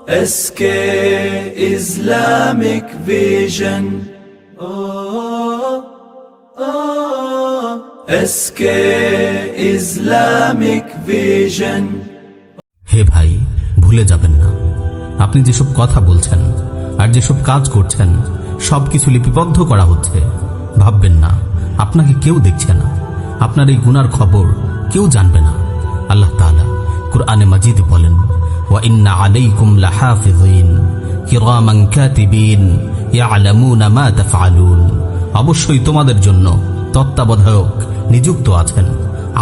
SK Islamic Vision. SK Islamic Vision. হে ভাই, ভুলে যাবেন না, আপনি যেসব কথা বলছেন আর যেসব কাজ করছেন সবকিছু লিপিবদ্ধ করা হচ্ছে। ভাববেন না আপনাকে কেউ দেখছে না, আপনার এই গুনার খবর কেউ জানবে না। আল্লাহ তাআলা কুরআনে মাজিদে বলেন, ওয়া ইন্না আলাইকুম লাহাফিযিন কিরামান কাতিবিন ইয়ালামুনা মা তাফআলুন। অবশ্যই তোমাদের জন্য তত্ত্বাবধায়ক নিযুক্ত আছেন,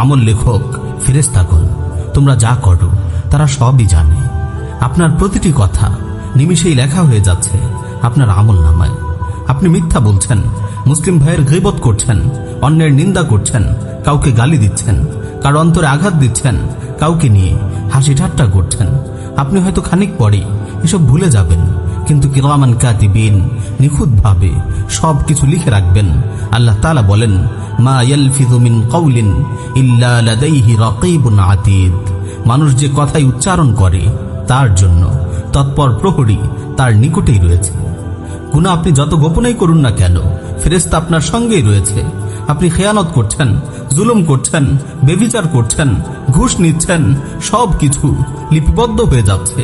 আমল লেখক ফেরেশতাগণ। তোমরা যা করো তারা সবই জানে। আপনার প্রতিটি কথা নিমিষেই লেখা হয়ে যাচ্ছে আপনার আমল নামায়। আপনি মিথ্যা বলছেন, মুসলিম ভাইয়ের গীবত করছেন, অন্যের নিন্দা করছেন, কাউকে গালি দিচ্ছেন, কারো অন্তরে আঘাত দিচ্ছেন, কাউকে নিয়ে হাসি ঠাট্টা করছেন। আপনি হয়তো খানিক পরেই এসব ভুলে যাবেন, কিন্তু কিরামান কাতিবিন নিখুঁতভাবে সবকিছু লিখে রাখবেন। আল্লাহ তাআলা বলেন, মা ইয়ালফিযু মিন কাওলিন ইল্লা লাদাইহি রাকীবুন আতীদ। মানুষ যে কথাই উচ্চারণ করে তার জন্য তৎপর প্রহরী তার নিকটেই রয়েছে। গুনাহ আপনি যত গোপনেই করুন না কেন, ফেরেশতা আপনার সঙ্গেই রয়েছে। আপনি খেয়ানত করছেন, জুলুম করছেন, বেবিচার করছেন, ঘুষ নিচ্ছেন, সব কিছু লিপিবদ্ধ হয়ে যাচ্ছে।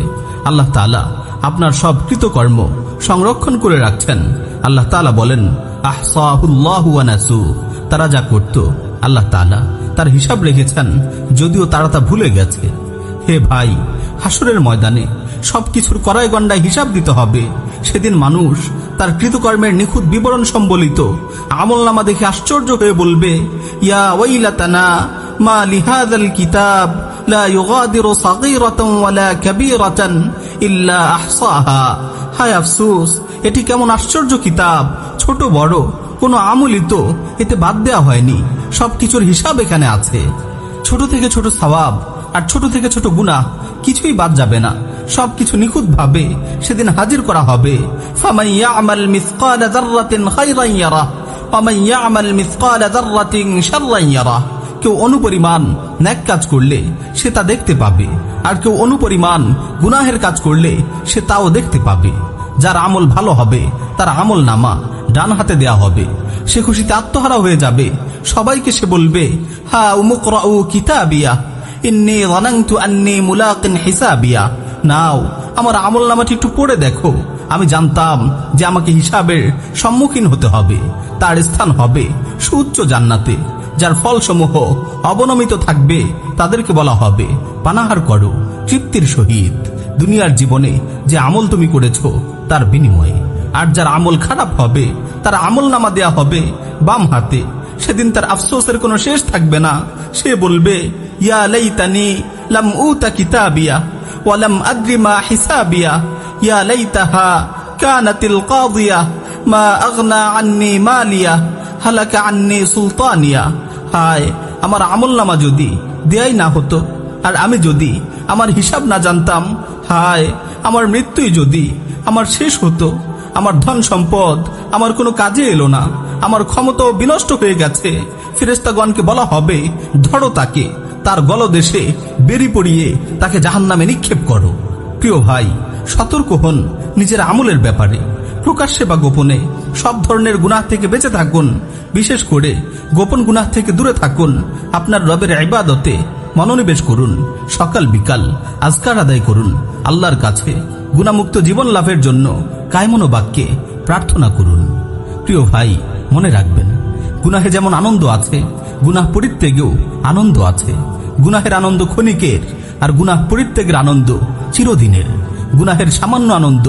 আল্লাহ তাআলা আপনার সব কৃতকর্ম সংরক্ষণ করে রাখছেন। আল্লাহ তাআলা বলেন, আহসাহুল্লাহু ওয়া নাসু। তারা যা করত আল্লাহ তাআলা তার হিসাব রেখেছেন, যদিও তারা তা ভুলে গেছে। হে ভাই, হাসরের ময়দানে সবকিছুর কড়াই গন্ডায় হিসাব দিতে হবে। সেদিন মানুষ তার কৃতকর্মের নিখুঁত বিবরণ সম্বলিত আমলনামা দেখে আশ্চর্য হয়ে বলবে, ইয়া ওয়াইলাতানা মা লিহাযাল কিতাব লা ইউগাদিরু সাগীরাতান ওয়ালা কাবীরাতান ইল্লা আহসাহা। হায় আফসোস, এটি কেমন আশ্চর্য কিতাব, ছোট বড় কোনো আমলই তো এতে বাদ দেওয়া হয়নি। সবকিছুর হিসাব এখানে আছে। ছোট থেকে ছোট সওয়াব আর ছোট থেকে ছোট গুনাহ কিছুই বাদ যাবে না। সবকিছু নিখুঁতভাবে সেদিন হাজির করা হবে। ফামান ইয়ামাল মিসকালা যাররাতিন খায়রান ইয়ারা ওয়া মান ইয়ামাল মিসকালা যাররাতিন শাররান ইয়ারা। কেউ অনুপরিমাণ নেক কাজ করলে সে তা দেখতে পাবে, আর কেউ অনুপরিমাণ গুনাহের কাজ করলে সে তাও দেখতে পাবে। যার আমল ভালো হবে তার আমল নামা ডান হাতে দেয়া হবে। সে খুশিতে আত্মহারা হয়ে যাবে। সবাইকে সে বলবে, হা উমুকরাউ কিতাবিয়া ইন্নী যানানতু আন্নী মুলাকিন হিসাবিয়া। নাও, আমার আমল নামাটি একটু পড়ে দেখো। আমি জানতাম যে আমাকে হিসাবের সম্মুখীন হতে হবে। তার স্থান হবে সুউচ্চ জান্নাতে, যার ফলসমূহ অবনমিত থাকবে। তাদেরকে বলা হবে, পানাহার করো তৃপ্তির সহিত দুনিয়ার জীবনে যে আমল তুমি করেছো তার বিনিময়ে। আর যার আমল খারাপ হবে তার আমল নামা দেয়া হবে বাম হাতে। সেদিন তার আফসোসের কোনো শেষ থাকবে না। সে বলবে, ইয়া লাইতানি লাম উতা কিতাবিয়া ওয়া লাম আদরি মা হিসাবিয়া ইয়া লাইতাহা কানাতিল কাদিয়া মা আগনা আন্নী মালিয়া হালাকা আন্নী সুলতানিয়া। হায়, আমার আমলনামা যদি দেয়াই না হতো, আর আমি যদি আমার হিসাব না জানতাম। হায়, আমার মৃত্যুই যদি আমার শেষ হতো। আমার ধন সম্পদ আমার কোনো কাজে এলো না, আমার ক্ষমতাও বিনষ্ট হয়ে গেছে। ফেরেশতাগণকে বলা হবে, ধরো তাকে, তার গলদেশে বেরি পড়িয়ে তাকে জাহান্নামে নিক্ষেপ করো। প্রিয় ভাই, সতর্ক হন নিজের আমলের ব্যাপারে। প্রকাশ্যে বা গোপনে সব ধরনের গুনাহ থেকে বেঁচে থাকুন। বিশেষ করে গোপন গুনাহ থেকে দূরে থাকুন। আপনার রবের ইবাদতে মনোনিবেশ করুন। সকাল বিকাল আজকার আদায় করুন। আল্লাহর কাছে গুনাহমুক্ত জীবন লাভের জন্য কায়মনো বাক্যে প্রার্থনা করুন। প্রিয় ভাই, মনে রাখবেন, গুনাহে যেমন আনন্দ আছে, গুনাহ পরিত্যাগেও আনন্দ আছে। গুনাহের আনন্দ ক্ষণিকের, আর গুনাহ পরিত্যাগের আনন্দ চিরদিনের। গুনাহের সামান্য আনন্দ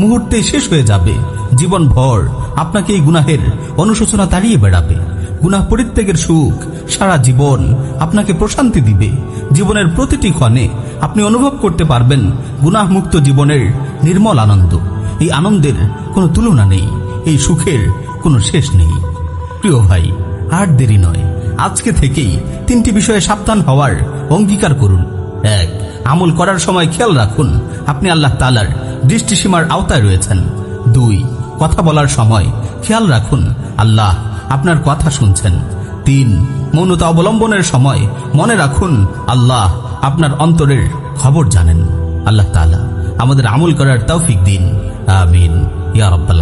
মুহূর্তেই শেষ হয়ে যাবে। জীবন ভর আপনাকে এই গুনাহের অনুশোচনা তাড়িয়ে বেড়াবে। গুনাহ পরিত্যাগের সুখ সারা জীবন আপনাকে প্রশান্তি দিবে। জীবনের প্রতিটি ক্ষণে আপনি অনুভব করতে পারবেন গুনাহ মুক্ত জীবনের নির্মল আনন্দ। এই আনন্দের কোনো তুলনা নেই, এই সুখের কোনো শেষ নেই। প্রিয় ভাই, আর দেরি নয়, আজকে থেকেই 3টি বিষয়ে সাবধান হওয়ার অঙ্গীকার করুন। 1. আমল করার সময় খেয়াল রাখুন আপনি আল্লাহ তাআলার দৃষ্টিসীমার আওতায় রয়েছেন। 2. কথা বলার সময় খেয়াল রাখুন আল্লাহ আপনার কথা শুনছেন। 3. মৌনতা অবলম্বনের সময় মনে রাখুন আল্লাহ আপনার অন্তরের খবর জানেন। আল্লাহ তাআলা আমাদের আমল করার তৌফিক দিন। আমিন ইয়া রাব্বাল